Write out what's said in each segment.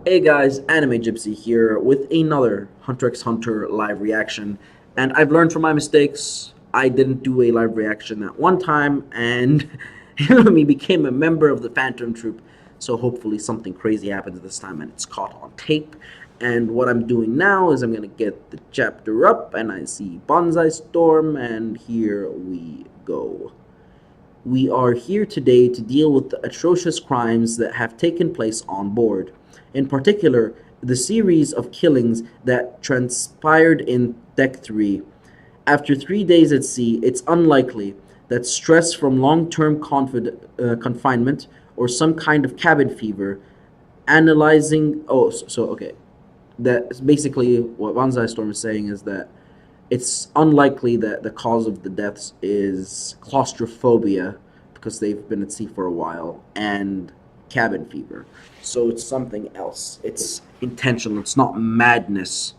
Hey guys, Anime Gypsy here with another Hunter x Hunter live reaction. And I've learned from my mistakes. I didn't do a live reaction that one time, and me became a member of the Phantom Troop. So hopefully something crazy happens this time and it's caught on tape. And what I'm doing now is I'm gonna get the chapter up, and I see Bonsai Storm, and here we go. We are here today to deal with the atrocious crimes that have taken place on board. In particular, the series of killings that transpired in Deck 3. After 3 days at sea, it's unlikely that stress from long term confinement or some kind of cabin fever analyzing. Okay. That's basically what Banzai Storm is saying, is that it's unlikely that the cause of the deaths is claustrophobia because they've been at sea for a while and cabin fever. So it's something else. It's intentional. It's not madness.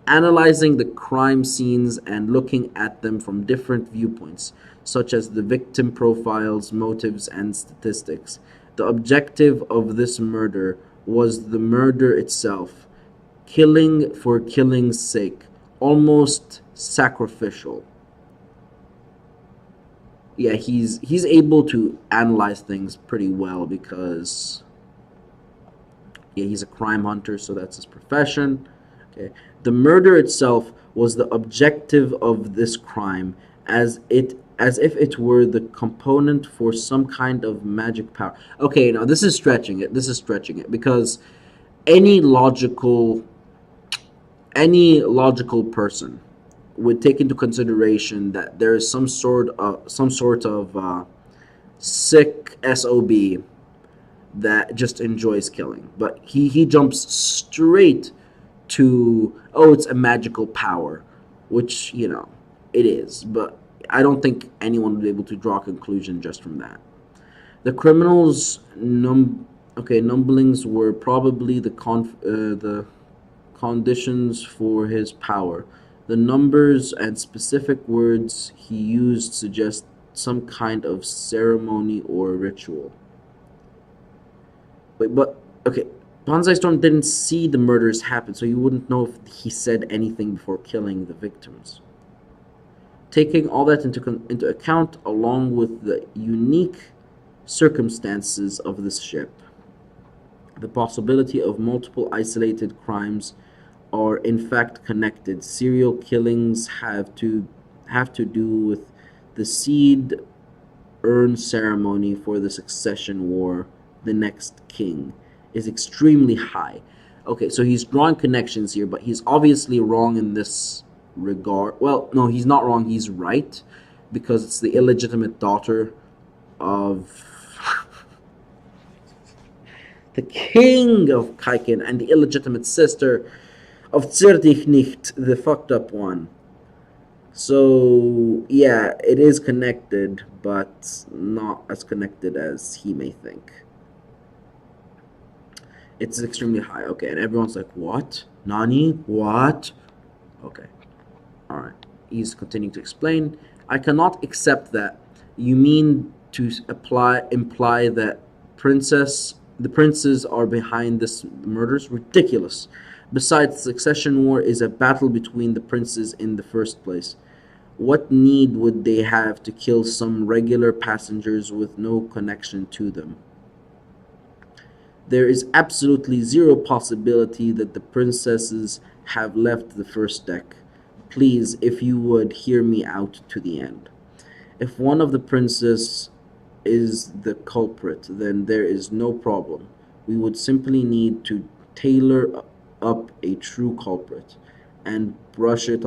Analyzing the crime scenes and looking at them from different viewpoints, such as the victim profiles, motives, and statistics. The objective of this murder was the murder itself, killing for killing's sake, almost sacrificial. Yeah, he's able to analyze things pretty well because yeah, he's a crime hunter, so that's his profession. Okay. The murder itself was the objective of this crime, as if it were the component for some kind of magic power. Okay, now this is stretching it. This is stretching it because any logical any logical person would take into consideration that there is some sort of sick sob that just enjoys killing, but he jumps straight to, oh, it's a magical power, which it is, but I don't think anyone would be able to draw a conclusion just from that. The criminals numblings were probably the conditions for his power. The numbers and specific words he used suggest some kind of ceremony or ritual. Wait, but okay, Bonsai Storm didn't see the murders happen, so you wouldn't know if he said anything before killing the victims. Taking all that into account, along with the unique circumstances of this ship, the possibility of multiple isolated crimes are in fact connected. Serial killings have to do with the seed urn ceremony for the succession war. The next king is extremely high. Okay, so he's drawing connections here, but he's obviously wrong in this regard. Well, no, he's not wrong. He's right, because it's the illegitimate daughter of the king of Kaiken and the illegitimate sister of Zerdich, the fucked up one. So, yeah, it is connected, but not as connected as he may think. It's extremely high. Okay, and everyone's like, what? Nani? What? Okay. Alright. He's continuing to explain. I cannot accept that. You mean to imply that the princes are behind this murders? Ridiculous. Besides, the succession war is a battle between the princes in the first place. What need would they have to kill some regular passengers with no connection to them? There is absolutely zero possibility that the princesses have left the first deck. Please, if you would, hear me out to the end. If one of the princes is the culprit, then there is no problem. We would simply need to tailor up a true culprit and brush it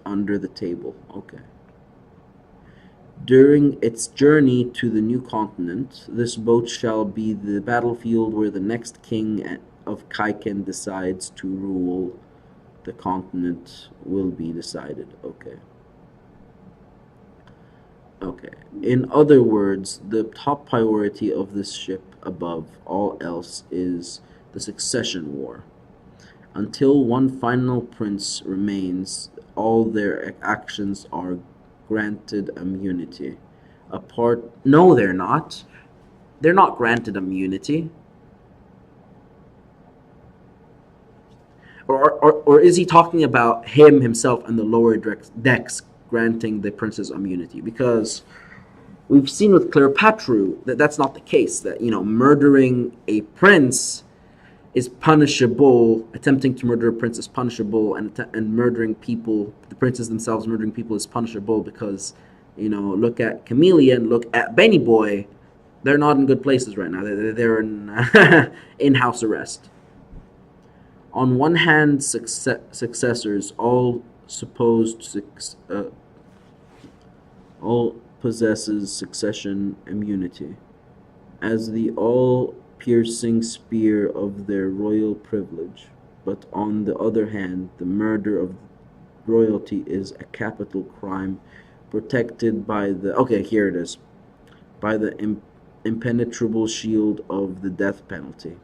under the table. Okay. During its journey to the new continent, this boat shall be the battlefield where the next king of Kaiken decides to rule. The continent will be decided. Okay. Okay. In other words, the top priority of this ship above all else is the succession war. Until one final prince remains, all their actions are granted immunity. No, they're not. They're not granted immunity. Or is he talking about him himself and the lower decks granting the princess immunity? Because we've seen with Cleopatra that that's not the case. That murdering a prince is punishable. Attempting to murder a prince is punishable, and murdering people, the princes themselves murdering people, is punishable because look at Chameleon, look at Benny Boy. They're not in good places right now. They're in in house arrest. On one hand, successors all possesses succession immunity, as the all-piercing spear of their royal privilege. But on the other hand, the murder of royalty is a capital crime, protected by the here it is, by the impenetrable shield of the death penalty.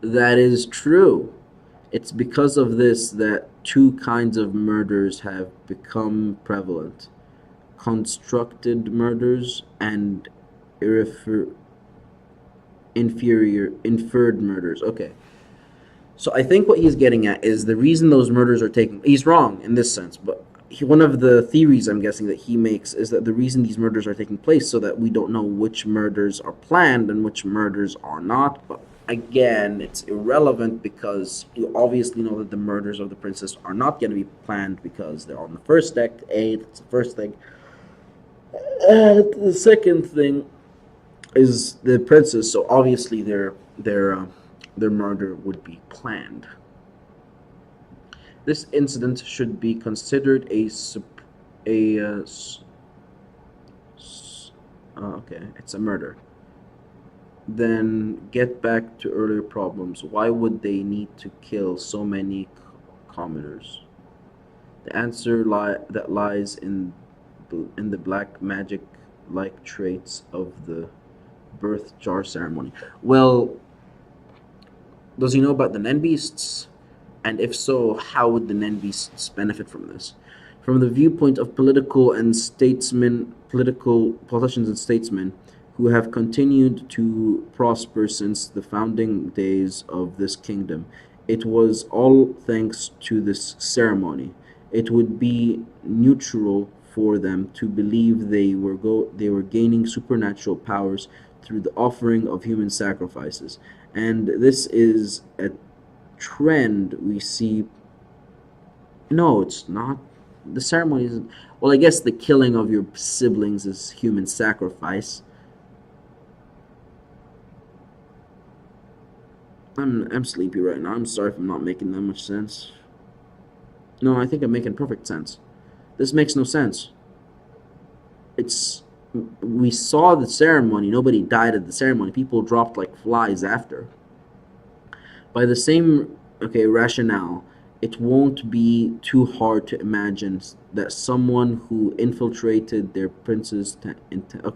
That is true. It's because of this that two kinds of murders have become prevalent: constructed murders and inferred murders. Okay. So I think what he's getting at is the reason those murders are taking. He's wrong in this sense, but one of the theories I'm guessing that he makes is that the reason these murders are taking place so that we don't know which murders are planned and which murders are not. But again, it's irrelevant because you obviously know that the murders of the princess are not going to be planned because they're on the first deck. That's the first thing. The second thing is the princess, so obviously their murder would be planned. This incident should be considered okay, it's a murder. Then get back to earlier problems. Why would they need to kill so many commoners? The answer that lies in the black magic like traits of the birth jar ceremony. Well, does he know about the Nen beasts? And if so, how would the Nen beasts benefit from this? From the viewpoint of political and politicians and statesmen who have continued to prosper since the founding days of this kingdom, it was all thanks to this ceremony. It would be neutral for them to believe they were gaining supernatural powers through the offering of human sacrifices. And this is a trend we see. No, it's not. The ceremony isn't. Well, I guess the killing of your siblings is human sacrifice. I'm sleepy right now. I'm sorry if I'm not making that much sense. No, I think I'm making perfect sense. This makes no sense. We saw the ceremony. Nobody died at the ceremony. People dropped like flies after. By the same rationale, it won't be too hard to imagine that someone who infiltrated their prince's intent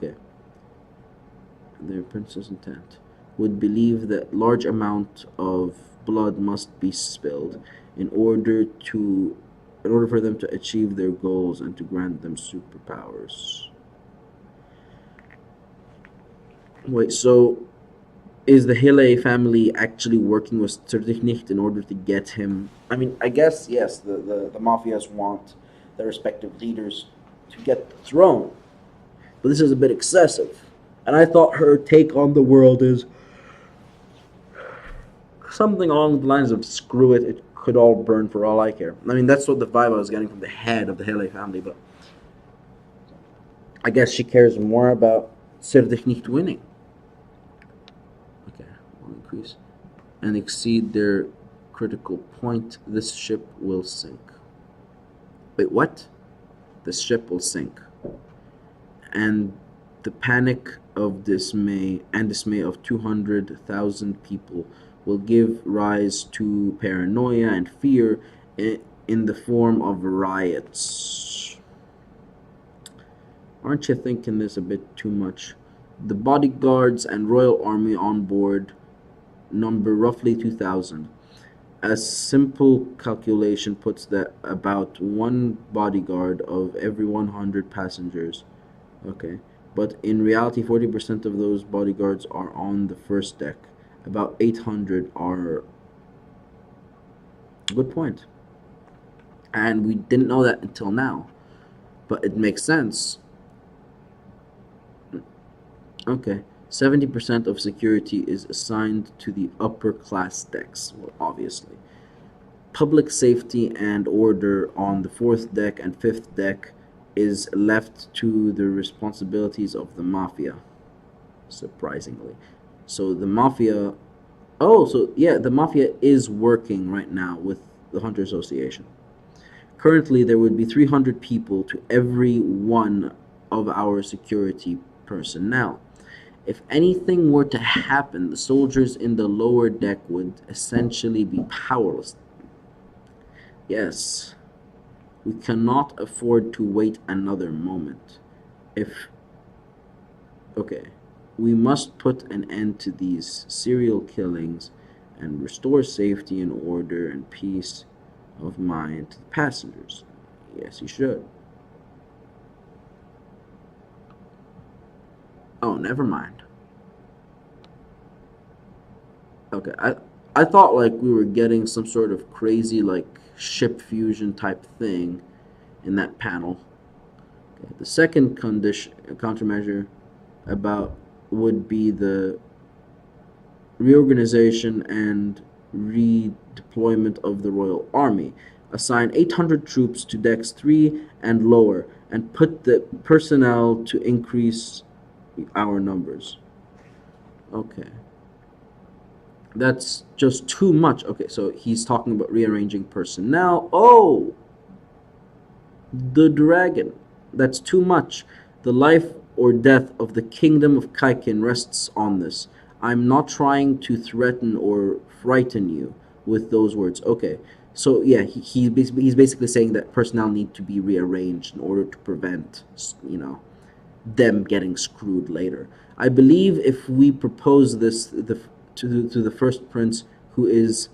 would believe that large amount of blood must be spilled in order for them to achieve their goals and to grant them superpowers. Wait, so is the Hille family actually working with Zerdichnicht in order to get him? I mean, I guess, yes, the mafias want their respective leaders to get the throne. But this is a bit excessive. And I thought her take on the world is something along the lines of screw it, it could all burn for all I care. I mean, that's what the vibe I was getting from the head of the Hille family, but I guess she cares more about Zerdichnicht winning. Increase and exceed their critical point, this ship will sink. Wait, what? This ship will sink. And the panic of dismay of 200,000 people will give rise to paranoia and fear in the form of riots. Aren't you thinking this a bit too much? The bodyguards and royal army on board number roughly 2,000. A simple calculation puts that about one bodyguard of every 100 passengers. Okay. But in reality, 40% of those bodyguards are on the first deck. About 800 are... Good point. And we didn't know that until now. But it makes sense. Okay. 70% of security is assigned to the upper class decks, well, obviously. Public safety and order on the fourth deck and fifth deck is left to the responsibilities of the mafia, surprisingly. So the mafia... Oh, so yeah, the mafia is working right now with the Hunter Association. Currently, there would be 300 people to every one of our security personnel. If anything were to happen, the soldiers in the lower deck would essentially be powerless. Yes, we cannot afford to wait another moment. If... Okay, we must put an end to these serial killings and restore safety and order and peace of mind to the passengers. Yes, you should. Oh, never mind. Okay, I thought like we were getting some sort of crazy like ship fusion type thing in that panel. Okay, the second condition countermeasure about would be the reorganization and redeployment of the Royal Army. Assign 800 troops to decks 3 and lower, and put the personnel to increase our numbers. Okay. That's just too much. Okay, so he's talking about rearranging personnel. Oh! The dragon. That's too much. The life or death of the kingdom of Kaikin rests on this. I'm not trying to threaten or frighten you with those words. Okay, so yeah, he's basically saying that personnel need to be rearranged in order to prevent, them getting screwed later. I believe if we propose this to the first prince, who is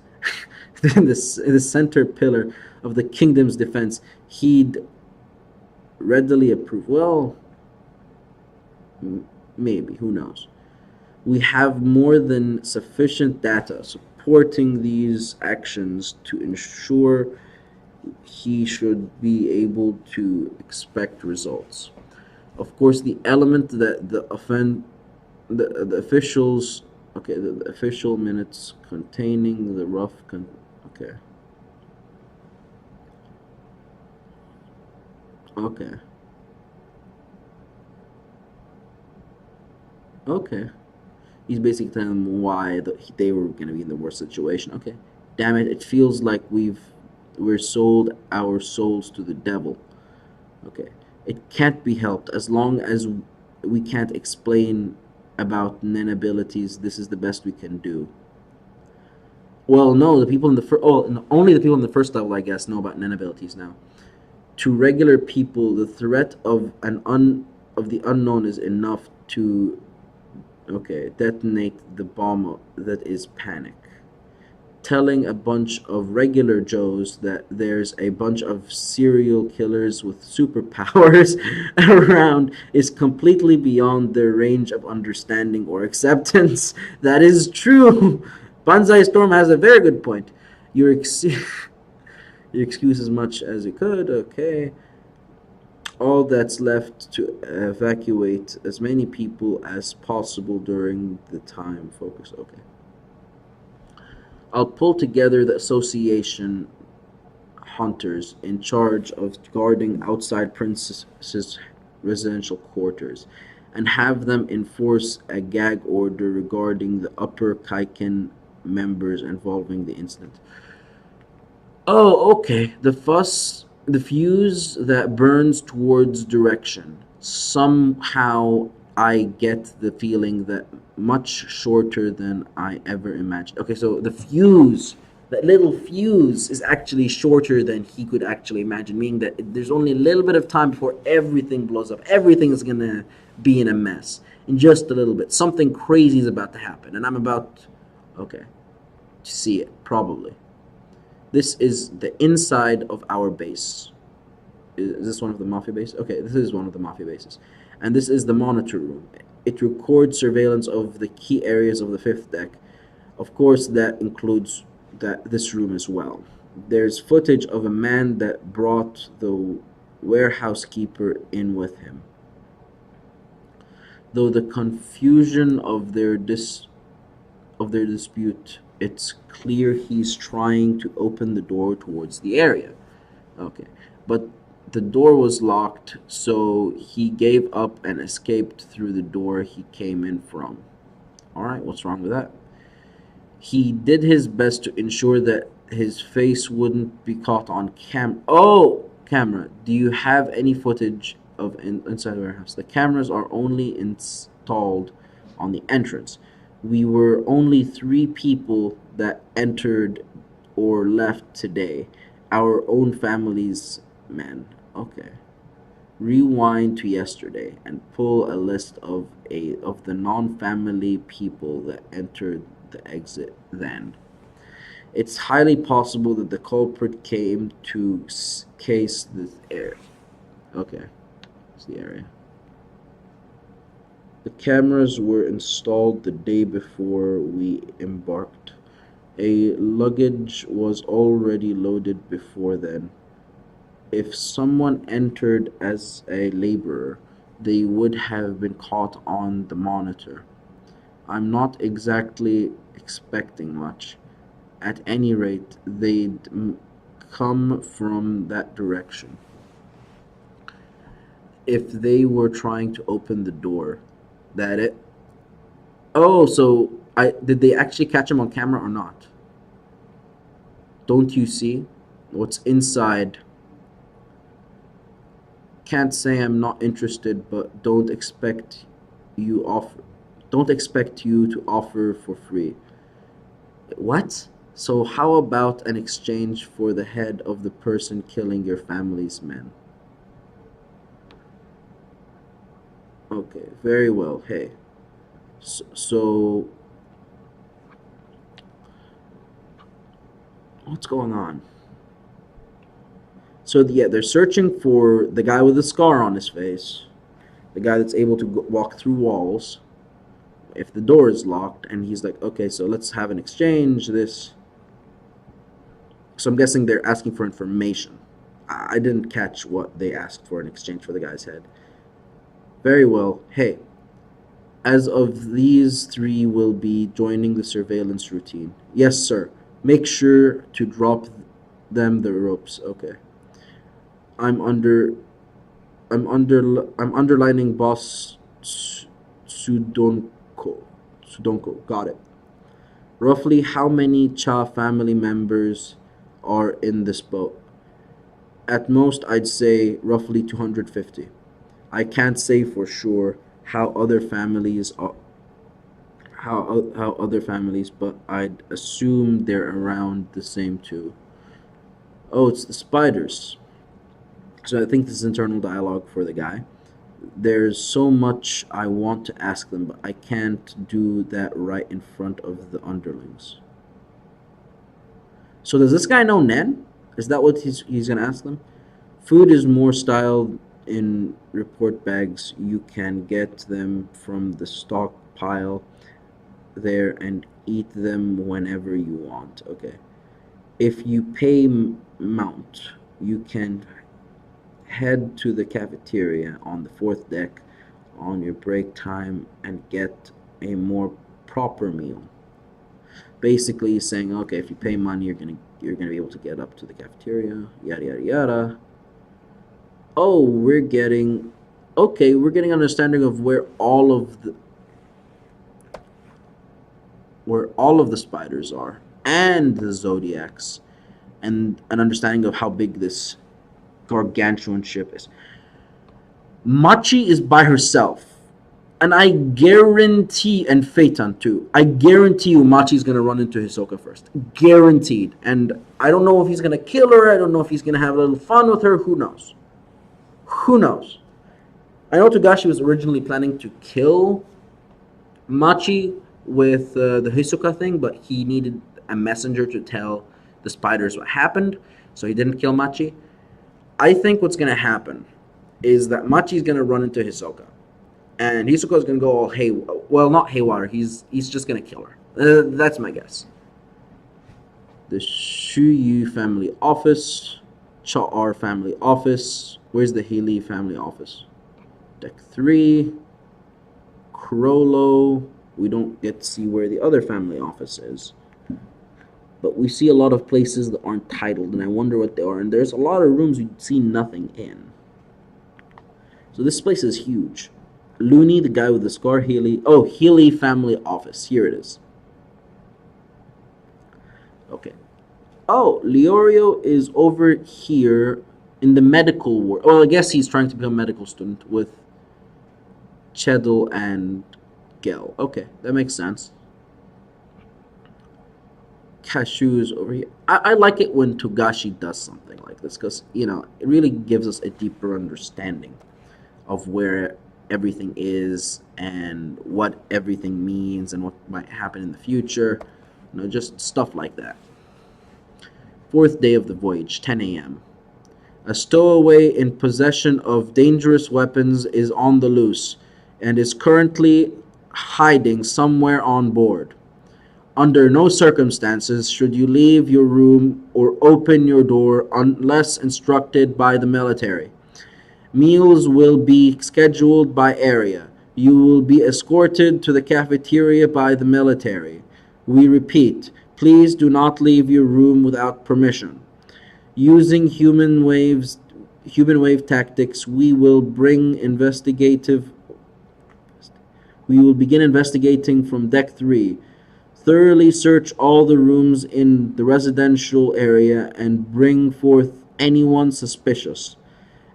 the center pillar of the kingdom's defense, he'd readily approve. Well, maybe, who knows? We have more than sufficient data supporting these actions to ensure he should be able to expect results. Of course, the element that the officials... Okay, the official minutes containing the okay. Okay. Okay. He's basically telling them why they were going to be in the worst situation. Okay. Damn it, it feels like we're sold our souls to the devil. Okay. It can't be helped. As long as we can't explain about Nen abilities, this is the best we can do. Well, no, the people in the first... Oh, only the people in the first level, I guess, know about Nen abilities now. To regular people, the threat of the unknown is enough to... Okay, detonate the bomb that is panic. Telling a bunch of regular Joes that there's a bunch of serial killers with superpowers around is completely beyond their range of understanding or acceptance. That is true. Banzai Storm has a very good point. You excuse as much as you could. Okay. All that's left to evacuate as many people as possible during the time focus. Okay. I'll pull together the association hunters in charge of guarding outside Princess's residential quarters and have them enforce a gag order regarding the upper Kaiken members involving the incident. Oh, okay. The fuse that burns towards direction. Somehow I get the feeling that much shorter than I ever imagined. Okay, so the fuse, that little fuse, is actually shorter than he could actually imagine, meaning that there's only a little bit of time before everything blows up. Everything is gonna be in a mess in just a little bit. Something crazy is about to happen, and I'm about, okay, to see it, probably. This is the inside of our base. Is this one of the mafia bases? Okay, this is one of the mafia bases. And this is the monitor room. It records surveillance of the key areas of the fifth deck. Of course, that includes this room as well. There's footage of a man that brought the warehouse keeper in with him. Though the confusion of their dispute, it's clear he's trying to open the door towards the area. Okay, but the door was locked, so he gave up and escaped through the door he came in from. All right, what's wrong with that? He did his best to ensure that his face wouldn't be caught on camera. Do you have any footage of inside the warehouse? The cameras are only installed on the entrance. We were only 3 people that entered or left today. Our own families, man. Okay. Rewind to yesterday and pull a list of the non-family people that entered the exit then. It's highly possible that the culprit came to case this area. Okay, it's the area. The cameras were installed the day before we embarked. A luggage was already loaded before then. If someone entered as a laborer, they would have been caught on the monitor. I'm not exactly expecting much. At any rate, they'd come from that direction. If they were trying to open the door, that it. Oh, so did they actually catch him on camera or not? Don't you see what's inside? Can't say I'm not interested, but don't expect you to offer for free. What? So how about an exchange for the head of the person killing your family's men? Okay, very well. Hey, so what's going on? So yeah, they're searching for the guy with the scar on his face, the guy that's able to walk through walls if the door is locked, and he's like, okay, so let's have an exchange. So I'm guessing they're asking for information. I didn't catch what they asked for in exchange for the guy's head. Very well. Hey, as of these 3 will be joining the surveillance routine. Yes, sir. Make sure to drop them the ropes. Okay. I'm underlining boss Sudonko. Got it. Roughly how many Cha family members are in this boat? At most, I'd say roughly 250. I can't say for sure how other families, but I'd assume they're around the same too. Oh, it's the spiders. So I think this is internal dialogue for the guy. There's so much I want to ask them, but I can't do that right in front of the underlings. So does this guy know Nen? Is that what he's gonna ask them? Food is more styled in report bags. You can get them from the stockpile there and eat them whenever you want. Okay. If you pay mount, you can head to the cafeteria on the 4th deck on your break time and get a more proper meal. Basically saying, okay, if you pay money, you're gonna be able to get up to the cafeteria, yada yada yada. Oh, we're getting an understanding of where all of the spiders are and the zodiacs, and an understanding of how big this gargantuan ship is. Machi is by herself. And I guarantee, and Phaeton too, I guarantee you Machi's going to run into Hisoka first. Guaranteed. And I don't know if he's going to kill her. I don't know if he's going to have a little fun with her. Who knows? Who knows? I know Togashi was originally planning to kill Machi with the Hisoka thing, but he needed a messenger to tell the spiders what happened, so he didn't kill Machi. I think what's going to happen is that Machi's going to run into Hisoka. And Hisoka is going to go all not haywire. He's just going to kill her. That's my guess. The Shuyu family office, Cha'ar family office. Where's the Haley family office? Deck 3. Crollo. We don't get to see where the other family office is. But we see a lot of places that aren't titled, and I wonder what they are. And there's a lot of rooms we see nothing in. So this place is huge. Looney, the guy with the scar, Healy. Oh, Healy family office. Here it is. Okay. Oh, Leorio is over here in the medical ward. Oh, I guess he's trying to become a medical student with Cheddle and Gel. Okay, that makes sense. Cashew is over here. I like it when Togashi does something like this because, it really gives us a deeper understanding of where everything is and what everything means and what might happen in the future. Just stuff like that. Fourth day of the voyage, 10 a.m. A stowaway in possession of dangerous weapons is on the loose and is currently hiding somewhere on board. Under no circumstances should you leave your room or open your door unless instructed by the military. Meals will be scheduled by area. You will be escorted to the cafeteria by the military. We repeat, please do not leave your room without permission. Using human wave tactics, we will begin investigating from deck 3. Thoroughly search all the rooms in the residential area and bring forth anyone suspicious.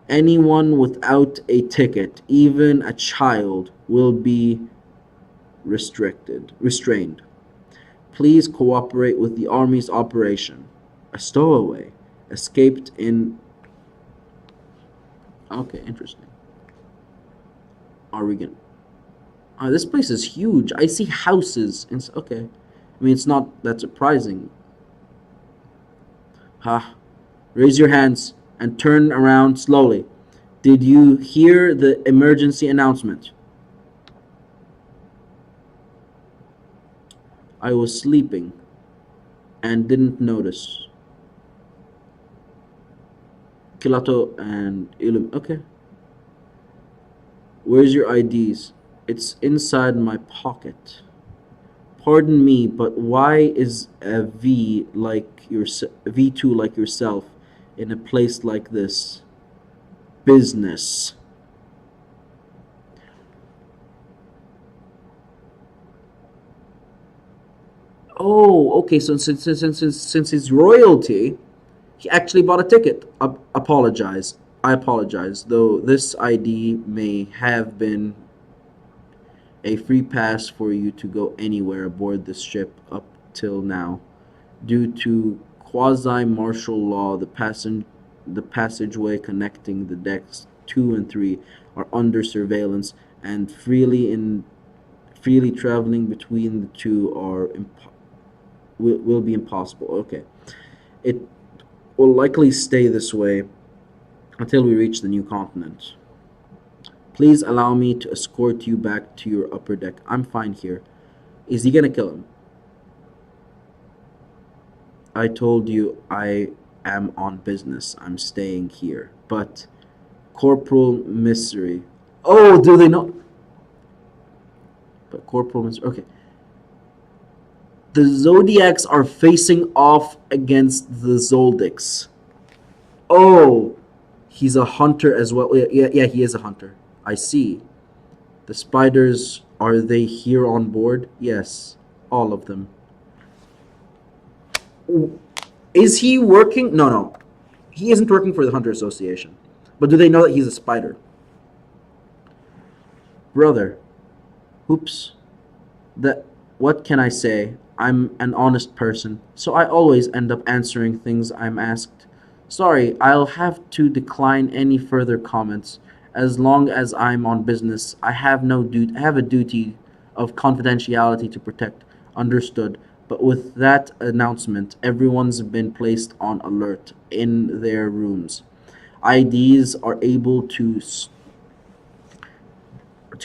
Anyone without a ticket, even a child, will be restrained. Please cooperate with the Army's operation. A stowaway escaped in... Okay, interesting. Are we gonna... this place is huge. I see houses. Okay. I mean, it's not that surprising. Raise your hands and turn around slowly. Did you hear the emergency announcement? I was sleeping and didn't notice. Kilato and Ilum. Okay. Where's your IDs? It's inside my pocket. Pardon me, but why is a V2 like yourself in a place like this? Business. Oh, okay. So since he's royalty, he actually bought a ticket. I apologize. Though this ID may have been a free pass for you to go anywhere aboard this ship up till now. Due to quasi-martial law, the passageway connecting the decks 2 and 3 are under surveillance, and freely traveling between the two will be impossible. Okay. It will likely stay this way until we reach the new continent. Please allow me to escort you back to your upper deck. I'm fine here. Is he gonna kill him? I told you I am on business. I'm staying here. But Corporal Misery. Oh, do they know? But Corporal Misery. Okay. The Zodiacs are facing off against the Zoldycks. Oh, he's a hunter as well. Yeah, he is a hunter. I see. The spiders, are they here on board? Yes, all of them. Is he working? No. He isn't working for the Hunter Association. But do they know that he's a spider? Brother. Oops. What can I say? I'm an honest person, so I always end up answering things I'm asked. Sorry, I'll have to decline any further comments. As long as I'm on business, I have a duty of confidentiality to protect. Understood. But with that announcement, everyone's been placed on alert in their rooms. IDs are able to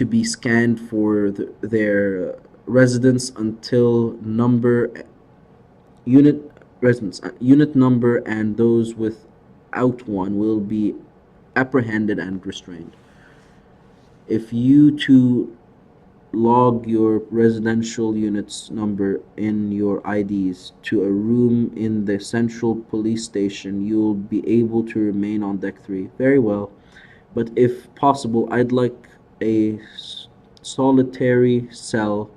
be scanned for their residence until number unit unit number and those without one will be apprehended and restrained. If you two log your residential unit's number in your IDs to a room in the central police station, you'll be able to remain on deck 3. Very well, but if possible, I'd like a solitary cell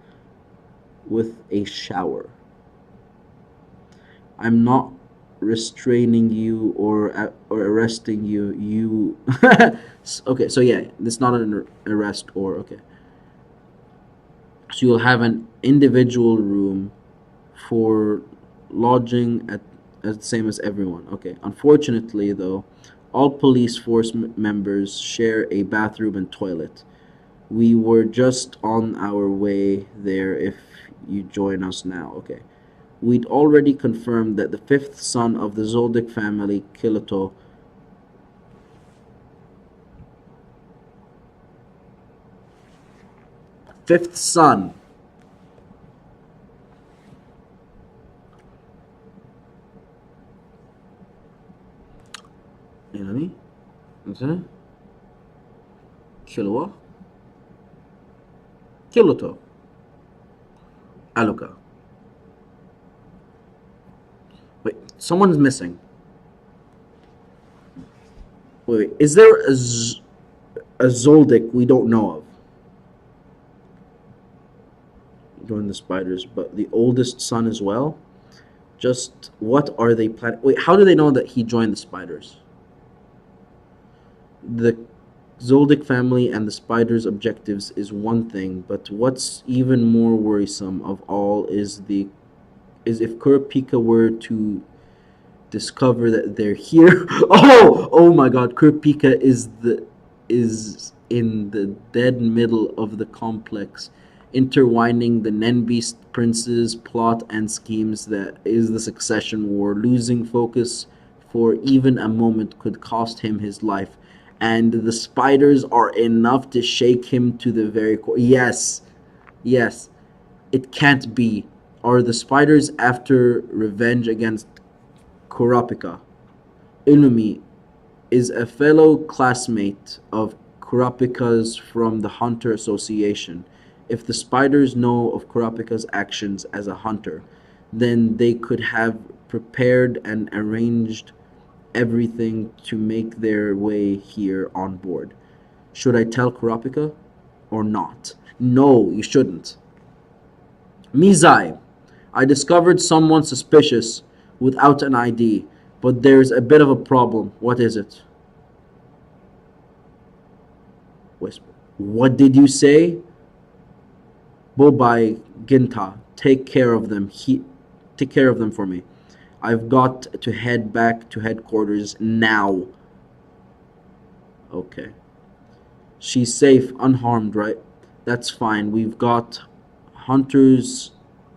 with a shower. I'm not restraining you or arresting you. You okay? So yeah, it's not an arrest or okay. So you'll have an individual room for lodging at as the same as everyone. Okay. Unfortunately, though, all police force members share a bathroom and toilet. We were just on our way there if you join us now. Okay. We'd already confirmed that the fifth son of the Zoldyck family, Kiloto, fifth son. يعني مثلا كيلوا كيلوتو Aluka. Wait, someone's missing. Wait, is there a Zoldyck we don't know of? Join the spiders, but the oldest son as well? Just what are they planning? Wait, how do they know that he joined the spiders? The Zoldyck family and the spiders' objectives is one thing, but what's even more worrisome of all is if Kurapika were to discover that they're here. Oh my God! Kurapika is in the dead middle of the complex, intertwining the Nenbeast prince's plot and schemes that is the succession war. Losing focus for even a moment could cost him his life, and the spiders are enough to shake him to the very core. Yes, yes, it can't be. Are the spiders after revenge against Kurapika? Illumi is a fellow classmate of Kurapika's from the Hunter Association. If the spiders know of Kurapika's actions as a hunter, then they could have prepared and arranged everything to make their way here on board. Should I tell Kurapika or not? No, you shouldn't. Mizai, I discovered someone suspicious without an ID, but there's a bit of a problem. What is it? Whisper. What did you say? Bobai Ginta, take care of them. Take care of them for me. I've got to head back to headquarters now. Okay. She's safe, unharmed, right? That's fine. We've got hunters.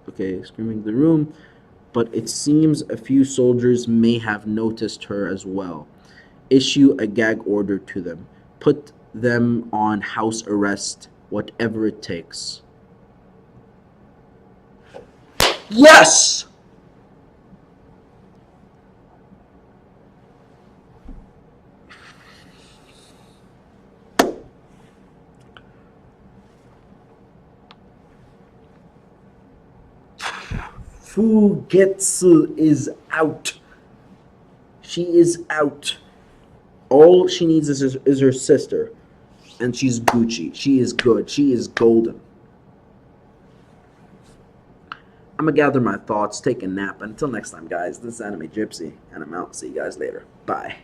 Okay, screaming the room. But it seems a few soldiers may have noticed her as well. Issue a gag order to them. Put them on house arrest, whatever it takes. Yes! Fugetsu is out. She is out. All she needs is her sister. And she's Gucci. She is good. She is golden. I'm gonna gather my thoughts, take a nap. Until next time, guys, this is Anime Gypsy, and I'm out. See you guys later. Bye.